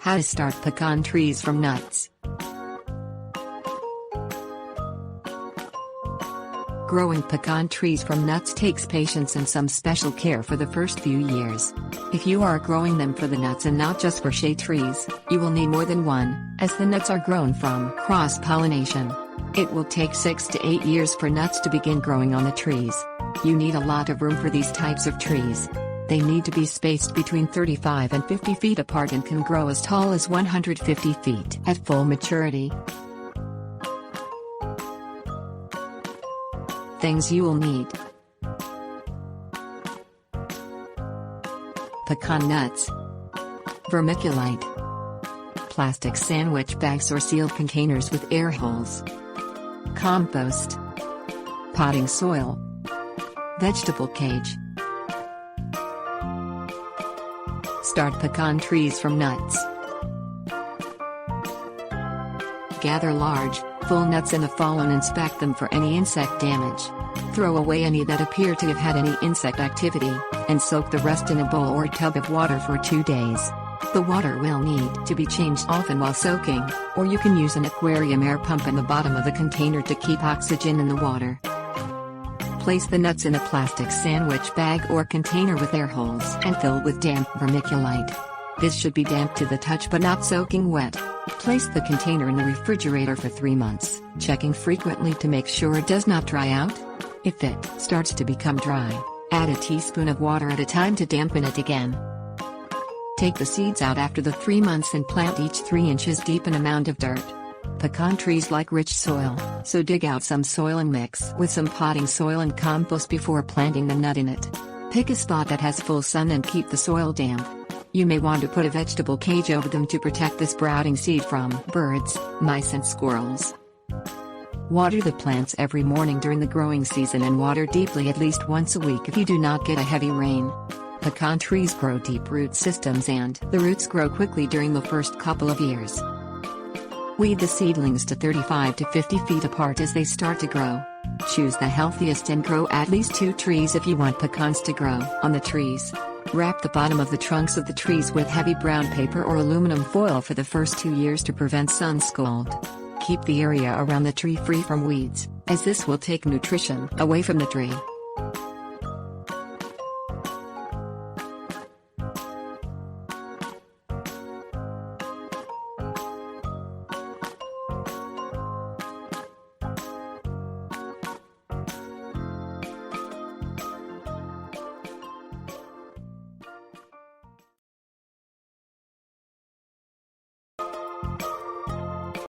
How to start pecan trees from nuts. Growing pecan trees from nuts takes patience and some special care for the first few years. If you are growing them for the nuts and not just for shade trees, you will need more than one, as the nuts are grown from cross-pollination. It will take 6 to 8 years for nuts to begin growing on the trees. You need a lot of room for these types of trees. They need to be spaced between 35 and 50 feet apart and can grow as tall as 150 feet at full maturity. Things you will need: pecan nuts, vermiculite, plastic sandwich bags or sealed containers with air holes, compost, potting soil, vegetable cage. Start pecan trees from nuts. Gather large, full nuts in the fall and inspect them for any insect damage. Throw away any that appear to have had any insect activity, and soak the rest in a bowl or tub of water for 2 days. The water will need to be changed often while soaking, or you can use an aquarium air pump in the bottom of the container to keep oxygen in the water. Place the nuts in a plastic sandwich bag or container with air holes and fill with damp vermiculite. This should be damp to the touch but not soaking wet. Place the container in the refrigerator for 3 months, checking frequently to make sure it does not dry out. If it starts to become dry, add a teaspoon of water at a time to dampen it again. Take the seeds out after the 3 months and plant each 3 inches deep in a mound of dirt. Pecan trees like rich soil, so dig out some soil and mix with some potting soil and compost before planting the nut in it. Pick a spot that has full sun and keep the soil damp. You may want to put a vegetable cage over them to protect the sprouting seed from birds, mice and squirrels. Water the plants every morning during the growing season and water deeply at least once a week if you do not get a heavy rain. Pecan trees grow deep root systems and the roots grow quickly during the first couple of years. Weed the seedlings to 35 to 50 feet apart as they start to grow. Choose the healthiest and grow at least 2 trees if you want pecans to grow on the trees. Wrap the bottom of the trunks of the trees with heavy brown paper or aluminum foil for the first 2 years to prevent sun scald. Keep the area around the tree free from weeds, as this will take nutrition away from the tree.